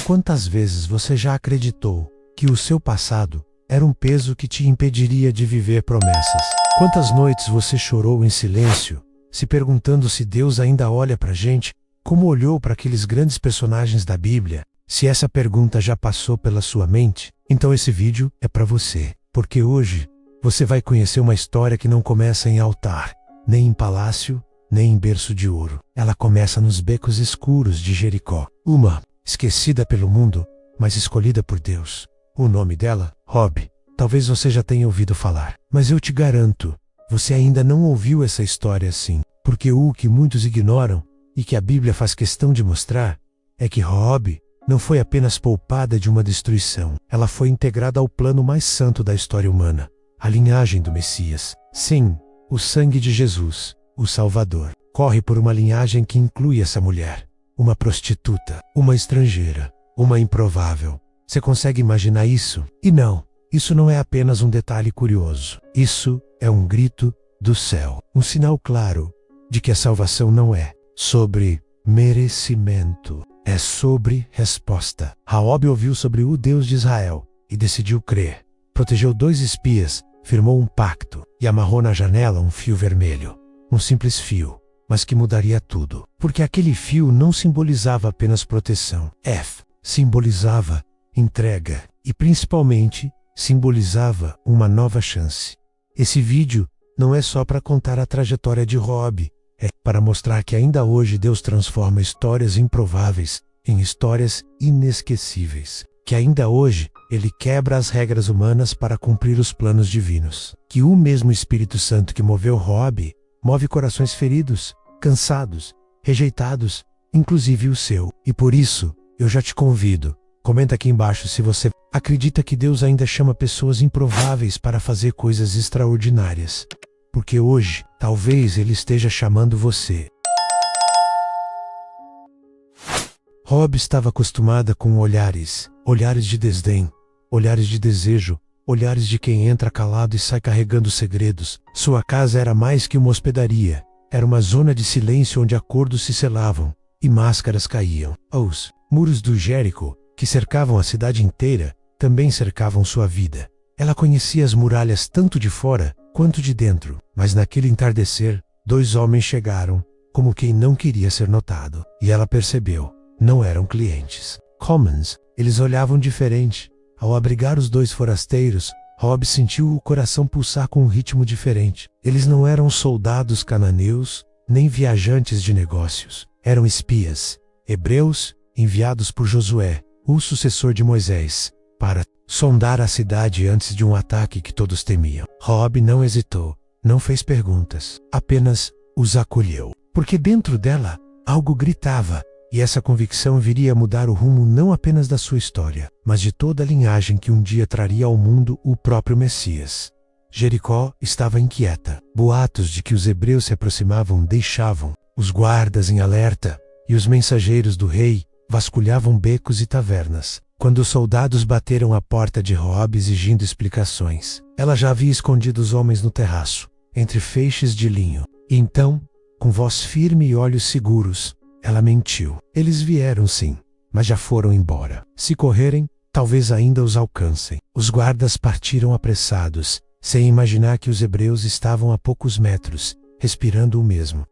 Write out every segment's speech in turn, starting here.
Quantas vezes você já acreditou que o seu passado era um peso que te impediria de viver promessas? Quantas noites você chorou em silêncio, se perguntando se Deus ainda olha pra gente como olhou para aqueles grandes personagens da Bíblia? Se essa pergunta já passou pela sua mente, então esse vídeo é para você, porque hoje você vai conhecer uma história que não começa em altar, nem em palácio, nem em berço de ouro. Ela começa nos becos escuros de Jericó. Uma esquecida pelo mundo, mas escolhida por Deus. O nome dela, Raabe. Talvez você já tenha ouvido falar, mas eu te garanto, você ainda não ouviu essa história assim, porque o que muitos ignoram, e que a Bíblia faz questão de mostrar, é que Raabe não foi apenas poupada de uma destruição, ela foi integrada ao plano mais santo da história humana, a linhagem do Messias. Sim, o sangue de Jesus, o Salvador, corre por uma linhagem que inclui essa mulher, uma prostituta, uma estrangeira, uma improvável. Você consegue imaginar isso? E não, isso não é apenas um detalhe curioso. Isso é um grito do céu, um sinal claro de que a salvação não é sobre merecimento, é sobre resposta. Raabe ouviu sobre o Deus de Israel e decidiu crer. Protegeu 2 espias, firmou um pacto e amarrou na janela um fio vermelho. Um simples fio, mas que mudaria tudo. Porque aquele fio não simbolizava apenas proteção. Simbolizava entrega e principalmente simbolizava uma nova chance. Esse vídeo não é só para contar a trajetória de Raabe, é para mostrar que ainda hoje Deus transforma histórias improváveis em histórias inesquecíveis. Que ainda hoje Ele quebra as regras humanas para cumprir os planos divinos. Que o mesmo Espírito Santo que moveu Raabe move corações feridos, cansados, rejeitados, inclusive o seu. E por isso, eu já te convido, comenta aqui embaixo se você acredita que Deus ainda chama pessoas improváveis para fazer coisas extraordinárias. Porque hoje, talvez Ele esteja chamando você. Raabe estava acostumada com olhares de desdém, olhares de desejo, olhares de quem entra calado e sai carregando segredos. Sua casa era mais que uma hospedaria, era uma zona de silêncio onde acordos se selavam e máscaras caíam. Os muros do Jericó, que cercavam a cidade inteira, também cercavam sua vida. Ela conhecia as muralhas tanto de fora quanto de dentro, mas naquele entardecer, 2 homens chegaram, como quem não queria ser notado, e ela percebeu, não eram clientes. Commons, eles olhavam diferente. Ao abrigar os 2 forasteiros, Raabe sentiu o coração pulsar com um ritmo diferente. Eles não eram soldados cananeus, nem viajantes de negócios. Eram espias, hebreus, enviados por Josué, o sucessor de Moisés, para sondar a cidade antes de um ataque que todos temiam. Raabe não hesitou, não fez perguntas, apenas os acolheu. Porque dentro dela, algo gritava, e essa convicção viria a mudar o rumo não apenas da sua história, mas de toda a linhagem que um dia traria ao mundo o próprio Messias. Jericó estava inquieta. Boatos de que os hebreus se aproximavam deixavam os guardas em alerta, e os mensageiros do rei vasculhavam becos e tavernas. Quando os soldados bateram à porta de Raabe exigindo explicações, ela já havia escondido os homens no terraço, entre feixes de linho. E então, com voz firme e olhos seguros, ela mentiu. Eles vieram sim, mas já foram embora. Se correrem, talvez ainda os alcancem. Os guardas partiram apressados, sem imaginar que os hebreus estavam a poucos metros, respirando o mesmo.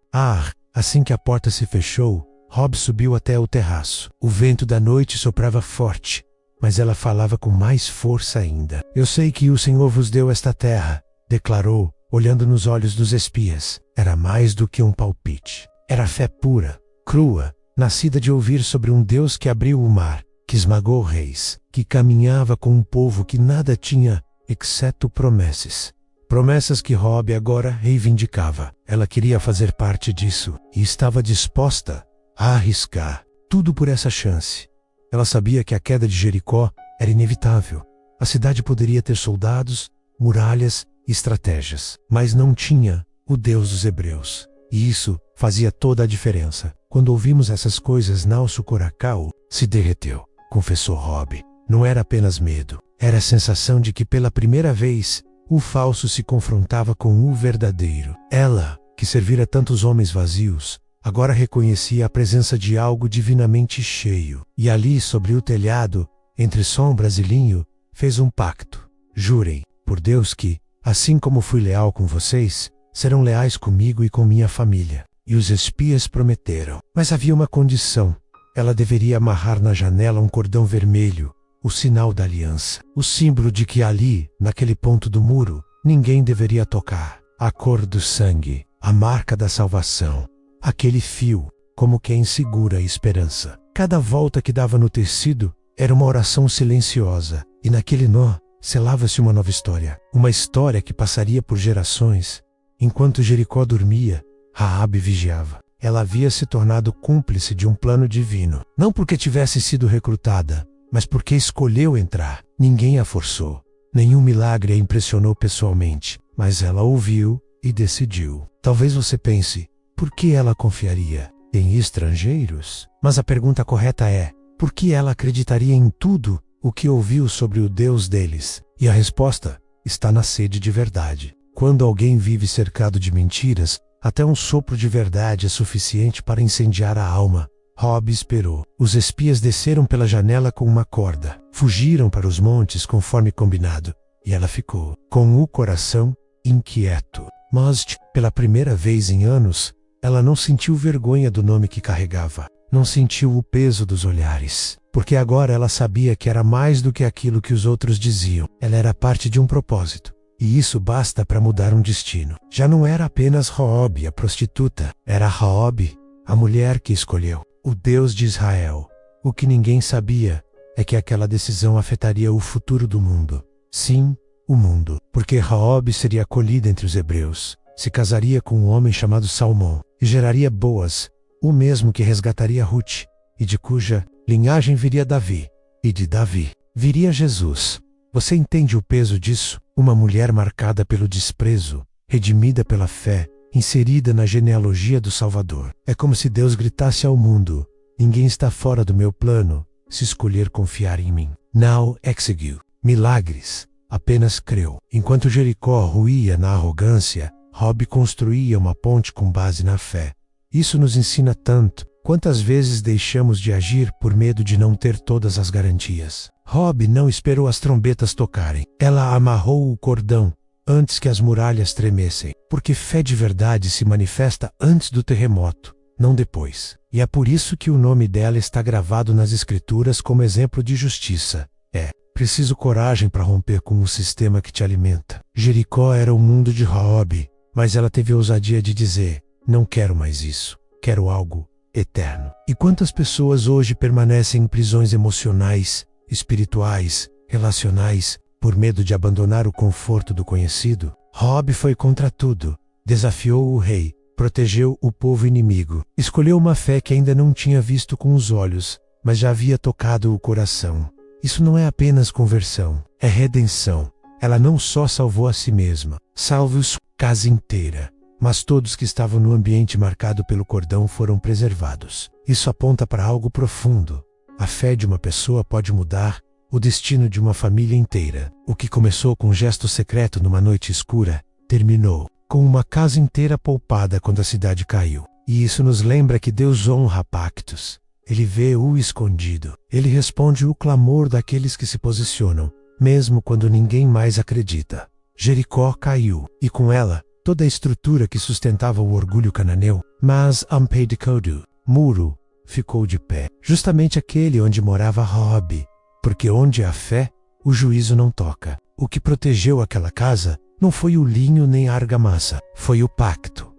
Assim que a porta se fechou, Raabe subiu até o terraço. O vento da noite soprava forte, mas ela falava com mais força ainda. Eu sei que o Senhor vos deu esta terra, declarou, olhando nos olhos dos espias. Era mais do que um palpite. Era fé pura, crua, nascida de ouvir sobre um Deus que abriu o mar, que esmagou reis, que caminhava com um povo que nada tinha, exceto promessas. Promessas que Raabe agora reivindicava. Ela queria fazer parte disso, e estava disposta a arriscar tudo por essa chance. Ela sabia que a queda de Jericó era inevitável. A cidade poderia ter soldados, muralhas e estratégias, mas não tinha o Deus dos hebreus. E isso fazia toda a diferença. Quando ouvimos essas coisas, nosso coração se derreteu, confessou Raabe. Não era apenas medo, era a sensação de que pela primeira vez o falso se confrontava com o verdadeiro. Ela, que servira tantos homens vazios, agora reconhecia a presença de algo divinamente cheio. E ali, sobre o telhado, entre sombras e linho, fez um pacto. Jurem, por Deus que, assim como fui leal com vocês, serão leais comigo e com minha família. E os espias prometeram. Mas havia uma condição. Ela deveria amarrar na janela um cordão vermelho, o sinal da aliança, o símbolo de que ali, naquele ponto do muro, ninguém deveria tocar. A cor do sangue, a marca da salvação, aquele fio, como quem segura a esperança. Cada volta que dava no tecido era uma oração silenciosa, e naquele nó selava-se uma nova história. Uma história que passaria por gerações. Enquanto Jericó dormia, Raabe vigiava. Ela havia se tornado cúmplice de um plano divino. Não porque tivesse sido recrutada, mas porque escolheu entrar. Ninguém a forçou. Nenhum milagre a impressionou pessoalmente. Mas ela ouviu e decidiu. Talvez você pense, por que ela confiaria em estrangeiros? Mas a pergunta correta é, por que ela acreditaria em tudo o que ouviu sobre o Deus deles? E a resposta está na sede de verdade. Quando alguém vive cercado de mentiras, até um sopro de verdade é suficiente para incendiar a alma. Raabe esperou. Os espias desceram pela janela com uma corda. Fugiram para os montes conforme combinado. E ela ficou, com o coração inquieto. Mas, pela primeira vez em anos, ela não sentiu vergonha do nome que carregava. Não sentiu o peso dos olhares. Porque agora ela sabia que era mais do que aquilo que os outros diziam. Ela era parte de um propósito. E isso basta para mudar um destino. Já não era apenas Raabe, a prostituta. Era Raabe, a mulher que escolheu o Deus de Israel. O que ninguém sabia é que aquela decisão afetaria o futuro do mundo. Sim, o mundo. Porque Raabe seria acolhida entre os hebreus. Se casaria com um homem chamado Salmão. E geraria Boaz, o mesmo que resgataria Ruth. E de cuja linhagem viria Davi. E de Davi viria Jesus. Você entende o peso disso? Uma mulher marcada pelo desprezo, redimida pela fé, inserida na genealogia do Salvador. É como se Deus gritasse ao mundo: ninguém está fora do meu plano, se escolher confiar em mim. Now execute. Milagres. Apenas creu. Enquanto Jericó ruía na arrogância, Raabe construía uma ponte com base na fé. Isso nos ensina tanto. Quantas vezes deixamos de agir por medo de não ter todas as garantias? Raabe não esperou as trombetas tocarem. Ela amarrou o cordão antes que as muralhas tremessem. Porque fé de verdade se manifesta antes do terremoto, não depois. E é por isso que o nome dela está gravado nas Escrituras como exemplo de justiça. Preciso coragem para romper com o sistema que te alimenta. Jericó era o mundo de Raabe, mas ela teve a ousadia de dizer: não quero mais isso. Quero algo eterno. E quantas pessoas hoje permanecem em prisões emocionais, espirituais, relacionais, por medo de abandonar o conforto do conhecido? Raabe foi contra tudo. Desafiou o rei, protegeu o povo inimigo. Escolheu uma fé que ainda não tinha visto com os olhos, mas já havia tocado o coração. Isso não é apenas conversão, é redenção. Ela não só salvou a si mesma, salvou-se casa inteira. Mas todos que estavam no ambiente marcado pelo cordão foram preservados. Isso aponta para algo profundo. A fé de uma pessoa pode mudar o destino de uma família inteira. O que começou com um gesto secreto numa noite escura, terminou com uma casa inteira poupada quando a cidade caiu. E isso nos lembra que Deus honra pactos. Ele vê o escondido. Ele responde o clamor daqueles que se posicionam, mesmo quando ninguém mais acredita. Jericó caiu, e com ela, toda a estrutura que sustentava o orgulho cananeu, mas Ampei-de-Kodu, muro, ficou de pé. Justamente aquele onde morava Raabe, porque onde há fé, o juízo não toca. O que protegeu aquela casa não foi o linho nem a argamassa, foi o pacto.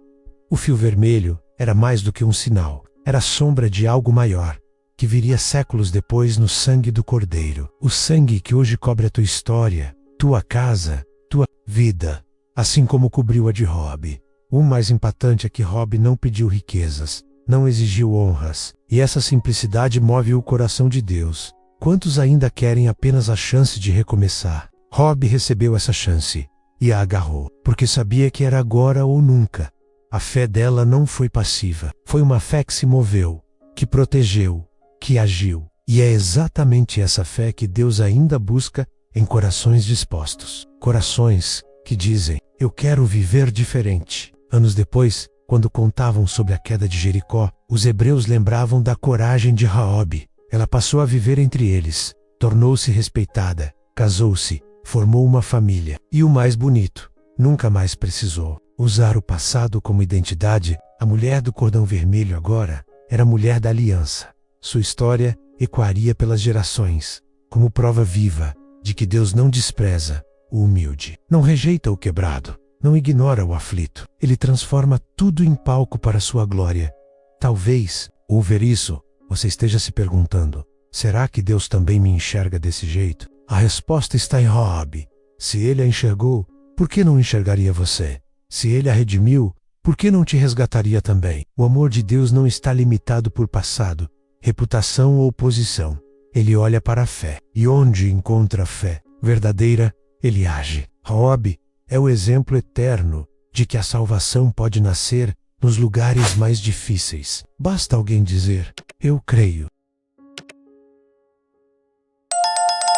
O fio vermelho era mais do que um sinal, era a sombra de algo maior, que viria séculos depois no sangue do Cordeiro. O sangue que hoje cobre a tua história, tua casa, tua vida, assim como cobriu a de Raabe. O mais impactante é que Raabe não pediu riquezas, não exigiu honras, e essa simplicidade move o coração de Deus. Quantos ainda querem apenas a chance de recomeçar? Raabe recebeu essa chance, e a agarrou, porque sabia que era agora ou nunca. A fé dela não foi passiva, foi uma fé que se moveu, que protegeu, que agiu. E é exatamente essa fé que Deus ainda busca em corações dispostos. Corações que dizem: eu quero viver diferente. Anos depois, Quando contavam sobre a queda de Jericó, os hebreus lembravam da coragem de Raabe. Ela passou a viver entre eles, tornou-se respeitada, casou-se, formou uma família. E o mais bonito, nunca mais precisou usar o passado como identidade. A mulher do cordão vermelho agora era a mulher da aliança. Sua história ecoaria pelas gerações, como prova viva de que Deus não despreza o humilde, não rejeita o quebrado, não ignora o aflito. Ele transforma tudo em palco para sua glória. Talvez, ao ver isso, você esteja se perguntando: será que Deus também me enxerga desse jeito? A resposta está em Raabe. Se ele a enxergou, por que não enxergaria você? Se ele a redimiu, por que não te resgataria também? O amor de Deus não está limitado por passado, reputação ou posição. Ele olha para a fé, e onde encontra fé verdadeira, ele age. Raabe é o exemplo eterno de que a salvação pode nascer nos lugares mais difíceis. Basta alguém dizer: eu creio.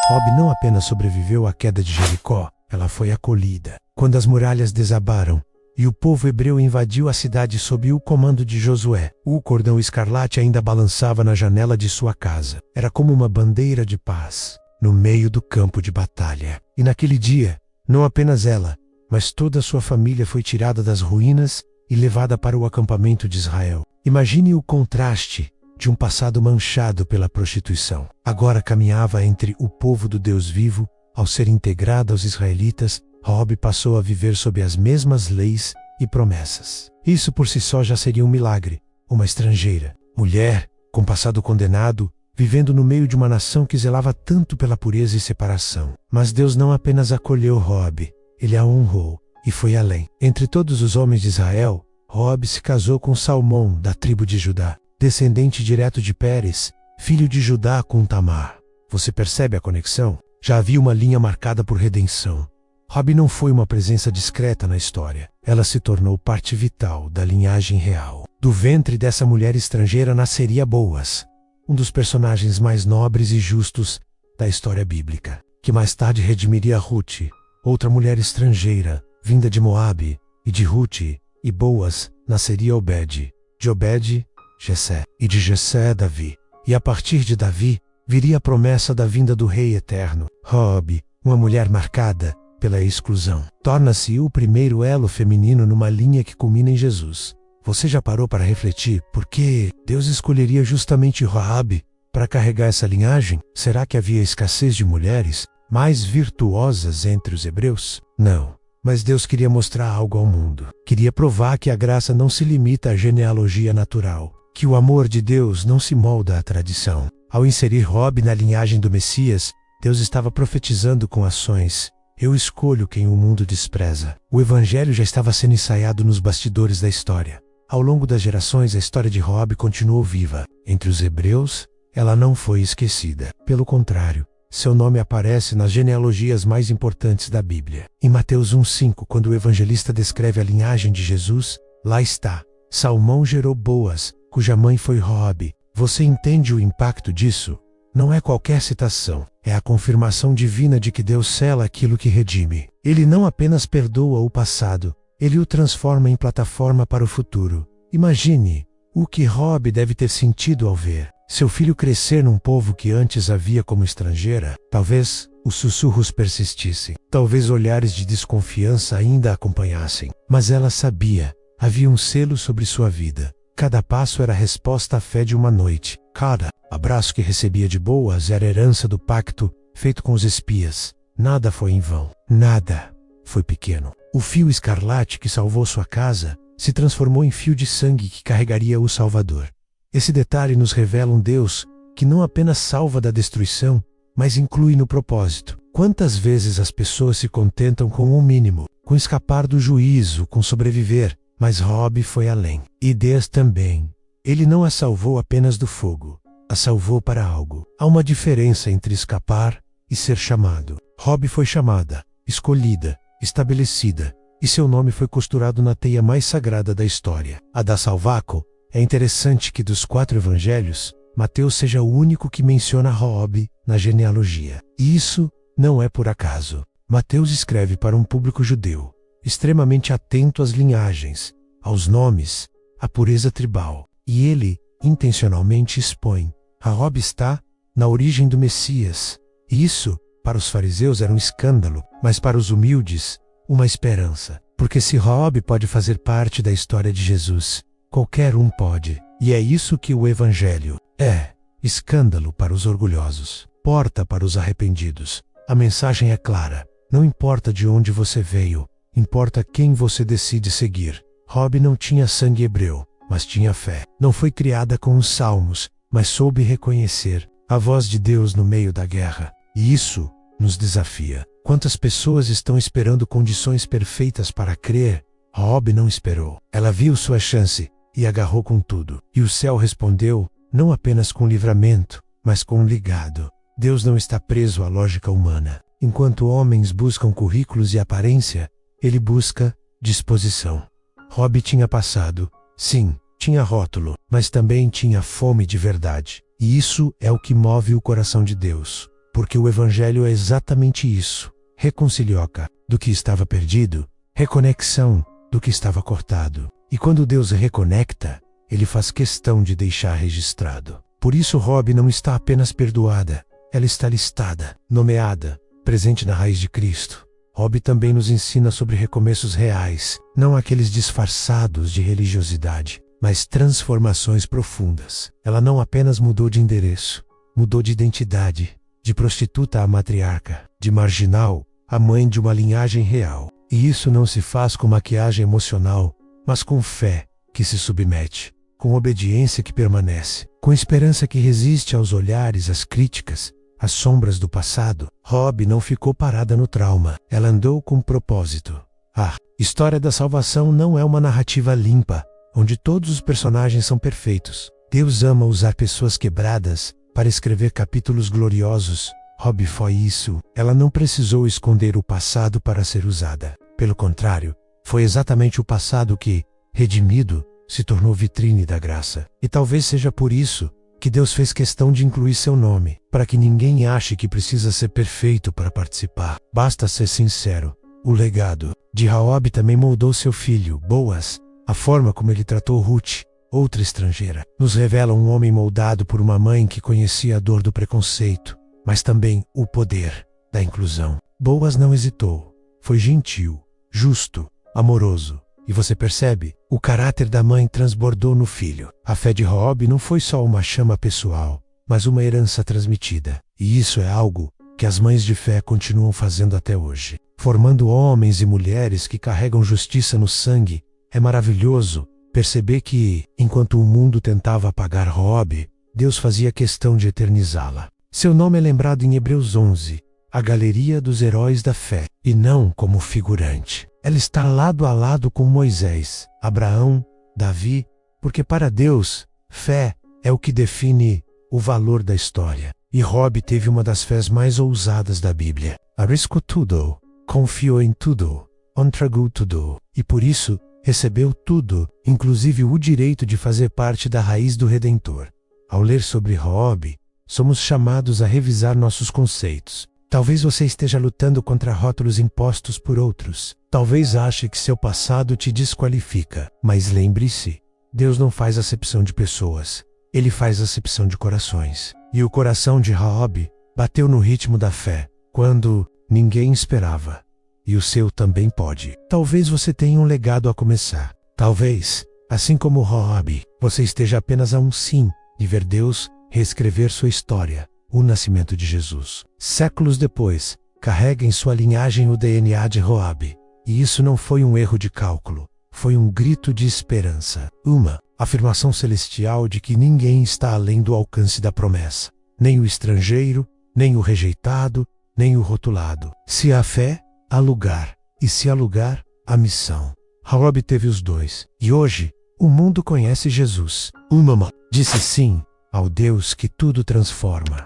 Raabe não apenas sobreviveu à queda de Jericó, ela foi acolhida. Quando as muralhas desabaram e o povo hebreu invadiu a cidade sob o comando de Josué, o cordão escarlate ainda balançava na janela de sua casa. Era como uma bandeira de paz no meio do campo de batalha. E naquele dia, não apenas ela, mas toda a sua família foi tirada das ruínas e levada para o acampamento de Israel. Imagine o contraste de um passado manchado pela prostituição. Agora caminhava entre o povo do Deus vivo. Ao ser integrada aos israelitas, Raabe passou a viver sob as mesmas leis e promessas. Isso por si só já seria um milagre. Uma estrangeira, mulher, com passado condenado, vivendo no meio de uma nação que zelava tanto pela pureza e separação. Mas Deus não apenas acolheu Raabe, ele a honrou e foi além. Entre todos os homens de Israel, Raabe se casou com Salmão, da tribo de Judá, descendente direto de Pérez, filho de Judá com Tamar. Você percebe a conexão? Já havia uma linha marcada por redenção. Raabe não foi uma presença discreta na história. Ela se tornou parte vital da linhagem real. Do ventre dessa mulher estrangeira nasceria Boaz, um dos personagens mais nobres e justos da história bíblica, que mais tarde redimiria Ruth, outra mulher estrangeira, vinda de Moabe, e de Ruth e Boaz nasceria Obed, de Obed, Jessé, e de Jessé, Davi. E a partir de Davi, viria a promessa da vinda do Rei Eterno. Raabe, uma mulher marcada pela exclusão, torna-se o primeiro elo feminino numa linha que culmina em Jesus. Você já parou para refletir por que Deus escolheria justamente Raabe para carregar essa linhagem? Será que havia escassez de mulheres mais virtuosas entre os hebreus? Não. Mas Deus queria mostrar algo ao mundo. Queria provar que a graça não se limita à genealogia natural, que o amor de Deus não se molda à tradição. Ao inserir Raabe na linhagem do Messias, Deus estava profetizando com ações: eu escolho quem o mundo despreza. O evangelho já estava sendo ensaiado nos bastidores da história. Ao longo das gerações, a história de Raabe continuou viva. Entre os hebreus, ela não foi esquecida. Pelo contrário, seu nome aparece nas genealogias mais importantes da Bíblia. Em Mateus 1:5, quando o evangelista descreve a linhagem de Jesus, lá está: Salmão gerou Boaz, cuja mãe foi Raabe. Você entende o impacto disso? Não é qualquer citação, é a confirmação divina de que Deus sela aquilo que redime. Ele não apenas perdoa o passado, ele o transforma em plataforma para o futuro. Imagine o que Raabe deve ter sentido ao ver seu filho crescer num povo que antes a via como estrangeira. Talvez os sussurros persistissem, talvez olhares de desconfiança ainda a acompanhassem, mas ela sabia, havia um selo sobre sua vida. Cada passo era resposta à fé de uma noite. Cada abraço que recebia de Boaz era herança do pacto feito com os espias. Nada foi em vão. Nada foi pequeno. O fio escarlate que salvou sua casa se transformou em fio de sangue que carregaria o Salvador. Esse detalhe nos revela um Deus que não apenas salva da destruição, mas inclui no propósito. Quantas vezes as pessoas se contentam com o mínimo, com escapar do juízo, com sobreviver, mas Raabe foi além. E Deus também. Ele não a salvou apenas do fogo, a salvou para algo. Há uma diferença entre escapar e ser chamado. Raabe foi chamada, escolhida, estabelecida, e seu nome foi costurado na teia mais sagrada da história, a da salvaco. É interessante que dos 4 evangelhos, Mateus seja o único que menciona Raabe na genealogia. E isso não é por acaso. Mateus escreve para um público judeu, extremamente atento às linhagens, aos nomes, à pureza tribal. E ele, intencionalmente expõe: Raobe está na origem do Messias. E isso, para os fariseus, era um escândalo, mas para os humildes, uma esperança. Porque se Raobe pode fazer parte da história de Jesus, qualquer um pode. E é isso que o Evangelho é: escândalo para os orgulhosos, porta para os arrependidos. A mensagem é clara: não importa de onde você veio, importa quem você decide seguir. Raobe não tinha sangue hebreu, mas tinha fé. Não foi criada com os salmos, mas soube reconhecer a voz de Deus no meio da guerra. E isso nos desafia. Quantas pessoas estão esperando condições perfeitas para crer? Raobe não esperou. Ela viu sua chance e agarrou com tudo. E o céu respondeu, não apenas com livramento, mas com um legado. Deus não está preso à lógica humana. Enquanto homens buscam currículos e aparência, ele busca disposição. Raobe tinha passado, sim, tinha rótulo, mas também tinha fome de verdade. E isso é o que move o coração de Deus. Porque o Evangelho é exatamente isso: reconcilioca do que estava perdido, reconexão do que estava cortado. E quando Deus reconecta, ele faz questão de deixar registrado. Por isso Raobe não está apenas perdoada, ela está listada, nomeada, presente na raiz de Cristo. Raobe também nos ensina sobre recomeços reais, não aqueles disfarçados de religiosidade, mas transformações profundas. Ela não apenas mudou de endereço, mudou de identidade, de prostituta a matriarca, de marginal a mãe de uma linhagem real. E isso não se faz com maquiagem emocional, mas com fé que se submete, com obediência que permanece, com esperança que resiste aos olhares, às críticas, às sombras do passado. Raobe não ficou parada no trauma, ela andou com propósito. A história da salvação não é uma narrativa limpa, onde todos os personagens são perfeitos. Deus ama usar pessoas quebradas para escrever capítulos gloriosos. Raobe foi isso. Ela não precisou esconder o passado para ser usada. Pelo contrário, foi exatamente o passado que, redimido, se tornou vitrine da graça. E talvez seja por isso que Deus fez questão de incluir seu nome, para que ninguém ache que precisa ser perfeito para participar. Basta ser sincero. O legado de Raobe também moldou seu filho, Boaz. A forma como ele tratou Ruth, outra estrangeira, nos revela um homem moldado por uma mãe que conhecia a dor do preconceito, mas também o poder da inclusão. Boaz não hesitou. Foi gentil, justo, amoroso. E você percebe? O caráter da mãe transbordou no filho. A fé de Raobe não foi só uma chama pessoal, mas uma herança transmitida. E isso é algo que as mães de fé continuam fazendo até hoje, formando homens e mulheres que carregam justiça no sangue. É maravilhoso perceber que, enquanto o mundo tentava apagar Raobe, Deus fazia questão de eternizá-la. Seu nome é lembrado em Hebreus 11, a galeria dos heróis da fé, e não como figurante. Ela está lado a lado com Moisés, Abraão, Davi, porque para Deus, fé é o que define o valor da história. E Raobe teve uma das fés mais ousadas da Bíblia. Arriscou tudo, confiou em tudo, entregou tudo, e por isso recebeu tudo, inclusive o direito de fazer parte da raiz do Redentor. Ao ler sobre Raobe, somos chamados a revisar nossos conceitos. Talvez você esteja lutando contra rótulos impostos por outros. Talvez ache que seu passado te desqualifica. Mas lembre-se, Deus não faz acepção de pessoas. Ele faz acepção de corações. E o coração de Raobe bateu no ritmo da fé, quando ninguém esperava. E o seu também pode. Talvez você tenha um legado a começar. Talvez, assim como Raobe, você esteja apenas a um sim de ver Deus reescrever sua história. O nascimento de Jesus. Séculos depois, carrega em sua linhagem o DNA de Raobe. E isso não foi um erro de cálculo, foi um grito de esperança. Uma afirmação celestial de que ninguém está além do alcance da promessa. Nem o estrangeiro, nem o rejeitado, nem o rotulado. Se há fé, há lugar. E se há lugar, há missão. Raobe teve os dois. E hoje, o mundo conhece Jesus. Uma mãe disse sim ao Deus que tudo transforma.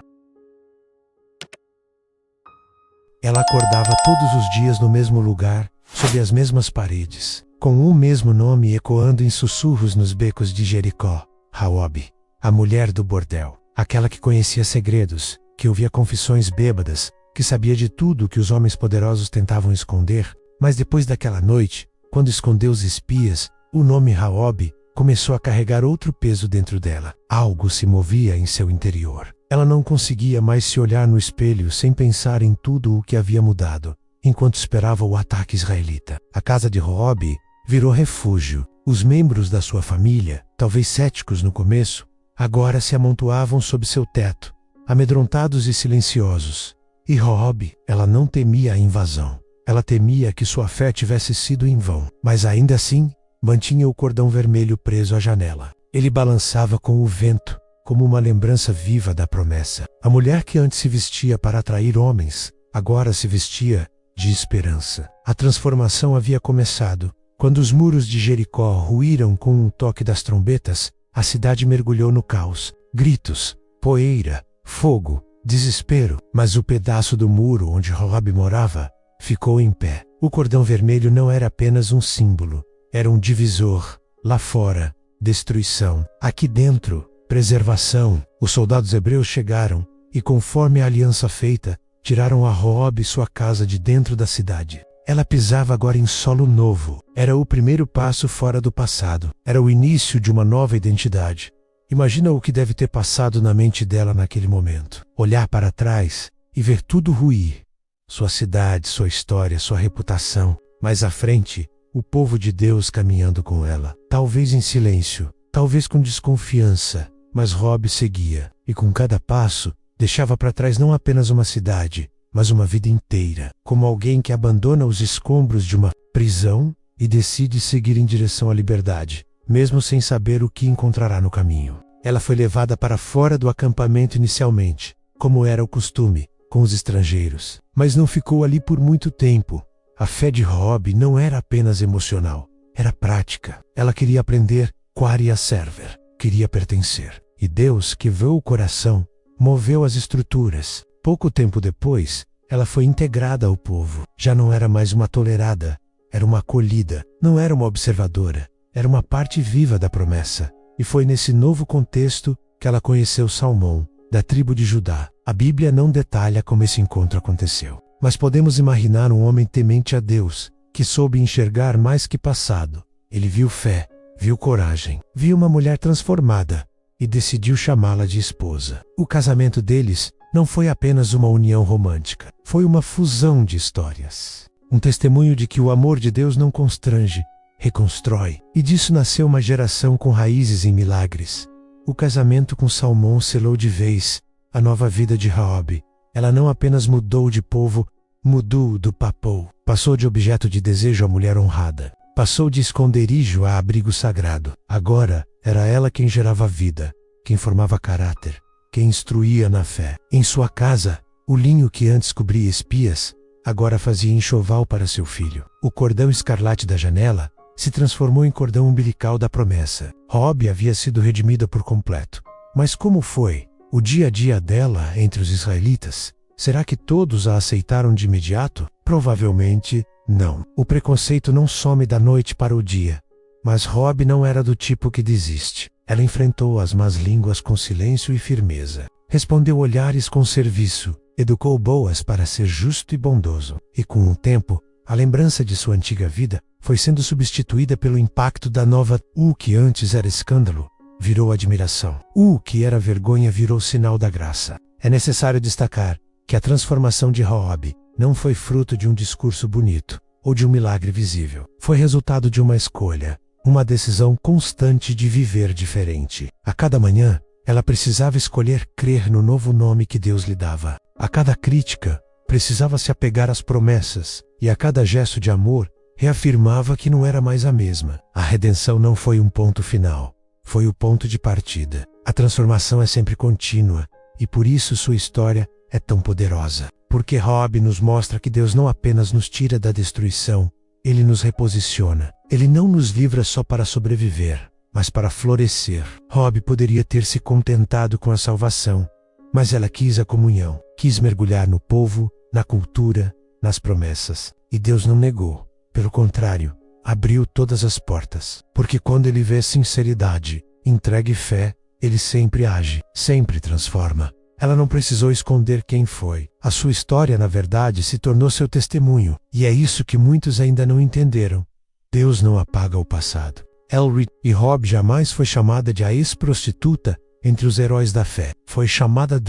Ela acordava todos os dias no mesmo lugar, sob as mesmas paredes, com o mesmo nome ecoando em sussurros nos becos de Jericó. Raobe, a mulher do bordel, aquela que conhecia segredos, que ouvia confissões bêbadas, que sabia de tudo que os homens poderosos tentavam esconder, mas depois daquela noite, quando escondeu os espias, O nome Raobe começou a carregar outro peso dentro dela. Algo se movia em seu interior. Ela não conseguia mais se olhar no espelho sem pensar em tudo o que havia mudado, enquanto esperava o ataque israelita. A casa de Raobe virou refúgio. Os membros da sua família, talvez céticos no começo, agora se amontoavam sob seu teto, amedrontados e silenciosos. E Raobe, ela não temia a invasão. Ela temia que sua fé tivesse sido em vão, mas ainda assim, mantinha o cordão vermelho preso à janela. Ele balançava com o vento, como uma lembrança viva da promessa. A mulher que antes se vestia para atrair homens, agora se vestia de esperança. A transformação havia começado. Quando os muros de Jericó ruíram com um toque das trombetas, a cidade mergulhou no caos. Gritos, poeira, fogo, desespero. Mas o pedaço do muro onde Raobe morava ficou em pé. O cordão vermelho não era apenas um símbolo, era um divisor. Lá fora, destruição. Aqui dentro, preservação. Os soldados hebreus chegaram e, conforme a aliança feita, tiraram a Raobe sua casa de dentro da cidade. Ela pisava agora em solo novo. Era o primeiro passo fora do passado. Era o início de uma nova identidade. Imagina o que deve ter passado na mente dela naquele momento. Olhar para trás e ver tudo ruir. Sua cidade, sua história, sua reputação. Mais à frente, o povo de Deus caminhando com ela. Talvez em silêncio, talvez com desconfiança, mas Raobe seguia. E com cada passo, deixava para trás não apenas uma cidade, mas uma vida inteira, como alguém que abandona os escombros de uma prisão e decide seguir em direção à liberdade, mesmo sem saber o que encontrará no caminho. Ela foi levada para fora do acampamento inicialmente, como era o costume, com os estrangeiros, mas não ficou ali por muito tempo. A fé de Raobe não era apenas emocional, era prática. Ela queria aprender quaria server, queria pertencer. E Deus, que vê o coração, moveu as estruturas. Pouco tempo depois, ela foi integrada ao povo. Já não era mais uma tolerada, era uma acolhida. Não era uma observadora, era uma parte viva da promessa. E foi nesse novo contexto que ela conheceu Salmão, da tribo de Judá. A Bíblia não detalha como esse encontro aconteceu, mas podemos imaginar um homem temente a Deus, que soube enxergar mais que passado. Ele viu fé, viu coragem, viu uma mulher transformada e decidiu chamá-la de esposa. O casamento deles não foi apenas uma união romântica, foi uma fusão de histórias. Um testemunho de que o amor de Deus não constrange, reconstrói. E disso nasceu uma geração com raízes em milagres. O casamento com Salmão selou de vez a nova vida de Raobe. Ela não apenas mudou de povo, mudou do papou. Passou de objeto de desejo a mulher honrada. Passou de esconderijo a abrigo sagrado. Agora, era ela quem gerava vida, quem formava caráter, quem instruía na fé. Em sua casa, o linho que antes cobria espias, agora fazia enxoval para seu filho. O cordão escarlate da janela se transformou em cordão umbilical da promessa. Raobe havia sido redimida por completo. Mas como foi o dia a dia dela entre os israelitas? Será que todos a aceitaram de imediato? Provavelmente não. O preconceito não some da noite para o dia. Mas Raobe não era do tipo que desiste. Ela enfrentou as más línguas com silêncio e firmeza. Respondeu olhares com serviço. Educou Boas para ser justo e bondoso. E com o tempo, a lembrança de sua antiga vida foi sendo substituída pelo impacto da nova. O que antes era escândalo virou admiração. O que era vergonha virou sinal da graça. É necessário destacar que a transformação de Raobe não foi fruto de um discurso bonito ou de um milagre visível. Foi resultado de uma escolha, uma decisão constante de viver diferente. A cada manhã, ela precisava escolher crer no novo nome que Deus lhe dava. A cada crítica, precisava se apegar às promessas, e a cada gesto de amor, reafirmava que não era mais a mesma. A redenção não foi um ponto final, foi o ponto de partida. A transformação é sempre contínua, e por isso sua história é tão poderosa. Porque Raobe nos mostra que Deus não apenas nos tira da destruição, Ele nos reposiciona. Ele não nos livra só para sobreviver, mas para florescer. Raobe poderia ter se contentado com a salvação, mas ela quis a comunhão, quis mergulhar no povo, na cultura, nas promessas. E Deus não negou. Pelo contrário, abriu todas as portas. Porque quando Ele vê sinceridade, entrega e fé, Ele sempre age, sempre transforma. Ela não precisou esconder quem foi. A sua história, na verdade, se tornou seu testemunho. E é isso que muitos ainda não entenderam. Deus não apaga o passado. Elrit e Rob jamais foi chamada de a ex-prostituta entre os heróis da fé. Foi chamada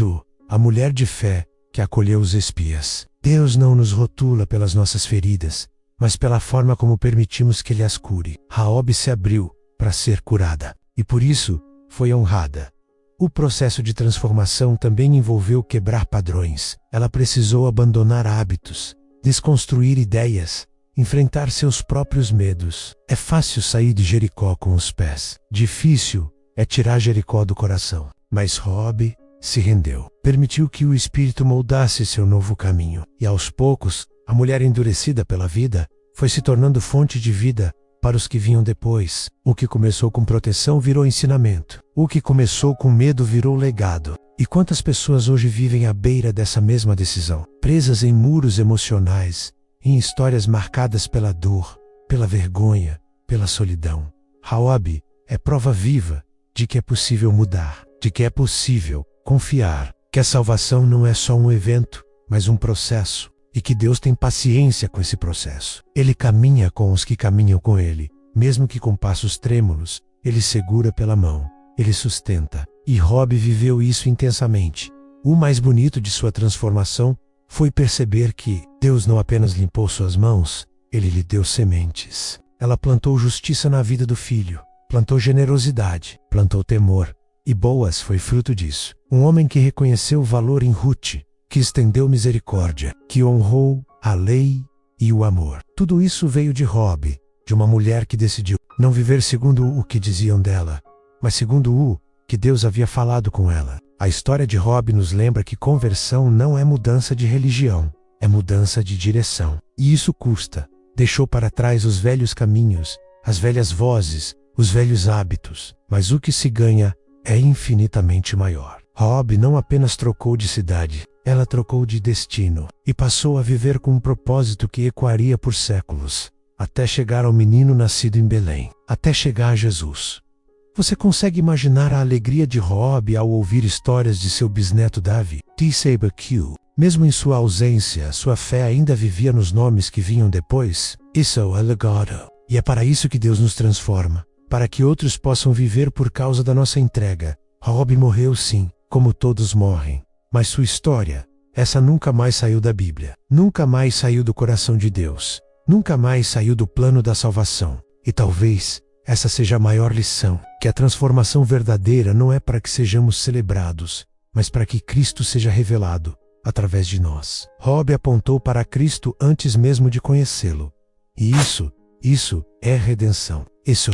a mulher de fé que acolheu os espias. Deus não nos rotula pelas nossas feridas, mas pela forma como permitimos que Ele as cure. Raobe se abriu para ser curada, e por isso foi honrada. O processo de transformação também envolveu quebrar padrões. Ela precisou abandonar hábitos, desconstruir ideias, enfrentar seus próprios medos. É fácil sair de Jericó com os pés. Difícil é tirar Jericó do coração. Mas Rob se rendeu. Permitiu que o Espírito moldasse seu novo caminho. E aos poucos, a mulher endurecida pela vida foi se tornando fonte de vida para os que vinham depois. O que começou com proteção virou ensinamento. O que começou com medo virou legado. E quantas pessoas hoje vivem à beira dessa mesma decisão? Presas em muros emocionais, em histórias marcadas pela dor, pela vergonha, pela solidão. Raobe é prova viva de que é possível mudar, de que é possível confiar, que a salvação não é só um evento, mas um processo. E que Deus tem paciência com esse processo. Ele caminha com os que caminham com Ele. Mesmo que com passos trêmulos, Ele segura pela mão. Ele sustenta. E Rob viveu isso intensamente. O mais bonito de sua transformação foi perceber que Deus não apenas limpou suas mãos, Ele lhe deu sementes. Ela plantou justiça na vida do filho. Plantou generosidade. Plantou temor. E Boaz foi fruto disso. Um homem que reconheceu o valor em Ruth, que estendeu misericórdia, que honrou a lei e o amor. Tudo isso veio de Rob, de uma mulher que decidiu não viver segundo o que diziam dela, mas segundo o que Deus havia falado com ela. A história de Rob nos lembra que conversão não é mudança de religião, é mudança de direção. E isso custa. Deixou para trás os velhos caminhos, as velhas vozes, os velhos hábitos, mas o que se ganha é infinitamente maior. Rob não apenas trocou de cidade, ela trocou de destino e passou a viver com um propósito que ecoaria por séculos, até chegar ao menino nascido em Belém, até chegar a Jesus. Você consegue imaginar a alegria de Rob ao ouvir histórias de seu bisneto Davi? T. Saber Q. Mesmo em sua ausência, sua fé ainda vivia nos nomes que vinham depois. Isso é legado. E é para isso que Deus nos transforma, para que outros possam viver por causa da nossa entrega. Rob morreu sim, como todos morrem. Mas sua história, essa nunca mais saiu da Bíblia. Nunca mais saiu do coração de Deus. Nunca mais saiu do plano da salvação. E talvez essa seja a maior lição, que a transformação verdadeira não é para que sejamos celebrados, mas para que Cristo seja revelado através de nós. Rob apontou para Cristo antes mesmo de conhecê-lo. E isso é redenção. Isso.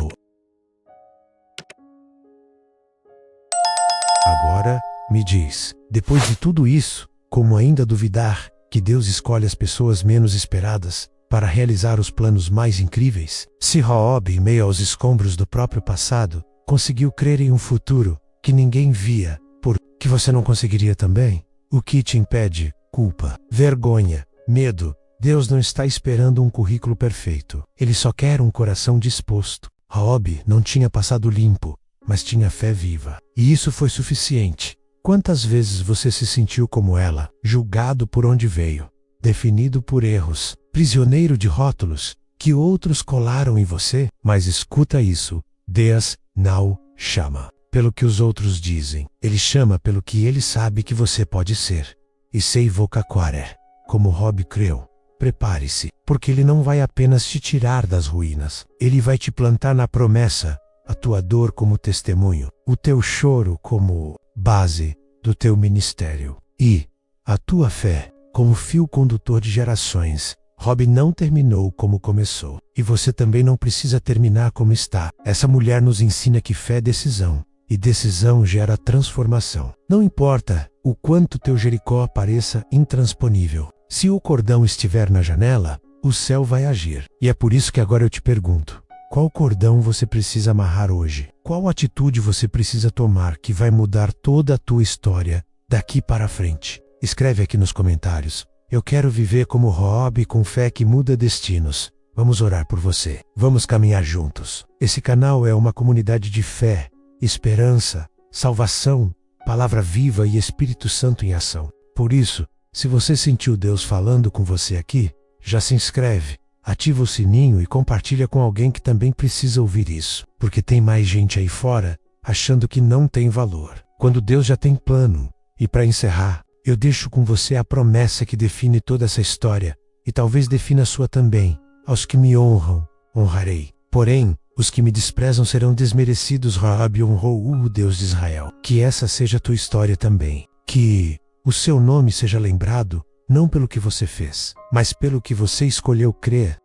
Agora, me diz, depois de tudo isso, como ainda duvidar que Deus escolhe as pessoas menos esperadas para realizar os planos mais incríveis? Se Raobe, em meio aos escombros do próprio passado, conseguiu crer em um futuro que ninguém via, por que você não conseguiria também? O que te impede? Culpa, vergonha, medo. Deus não está esperando um currículo perfeito. Ele só quer um coração disposto. Raobe não tinha passado limpo, mas tinha fé viva. E isso foi suficiente. Quantas vezes você se sentiu como ela, julgado por onde veio, definido por erros, prisioneiro de rótulos que outros colaram em você? Mas escuta isso, Deus não chama pelo que os outros dizem. Ele chama pelo que ele sabe que você pode ser. E sei vocaquare, como Rob creu. Prepare-se, porque ele não vai apenas te tirar das ruínas. Ele vai te plantar na promessa, a tua dor como testemunho, o teu choro como base do teu ministério e a tua fé como fio condutor de gerações. Rob não terminou como começou, e você também não precisa terminar como está. Essa mulher nos ensina que fé é decisão, e decisão gera transformação. Não importa o quanto teu Jericó pareça intransponível, se o cordão estiver na janela, o céu vai agir. E é por isso que agora eu te pergunto: qual cordão você precisa amarrar hoje? Qual atitude você precisa tomar que vai mudar toda a tua história daqui para frente? Escreve aqui nos comentários. Eu quero viver como Rob, com fé que muda destinos. Vamos orar por você. Vamos caminhar juntos. Esse canal é uma comunidade de fé, esperança, salvação, palavra viva e Espírito Santo em ação. Por isso, se você sentiu Deus falando com você aqui, já se inscreve, ativa o sininho e compartilha com alguém que também precisa ouvir isso, porque tem mais gente aí fora achando que não tem valor, quando Deus já tem plano. E para encerrar, eu deixo com você a promessa que define toda essa história, e talvez defina a sua também. Aos que me honram, honrarei. Porém, os que me desprezam serão desmerecidos. Raab honrou o Deus de Israel. Que essa seja a tua história também. Que o seu nome seja lembrado, não pelo que você fez, mas pelo que você escolheu crer.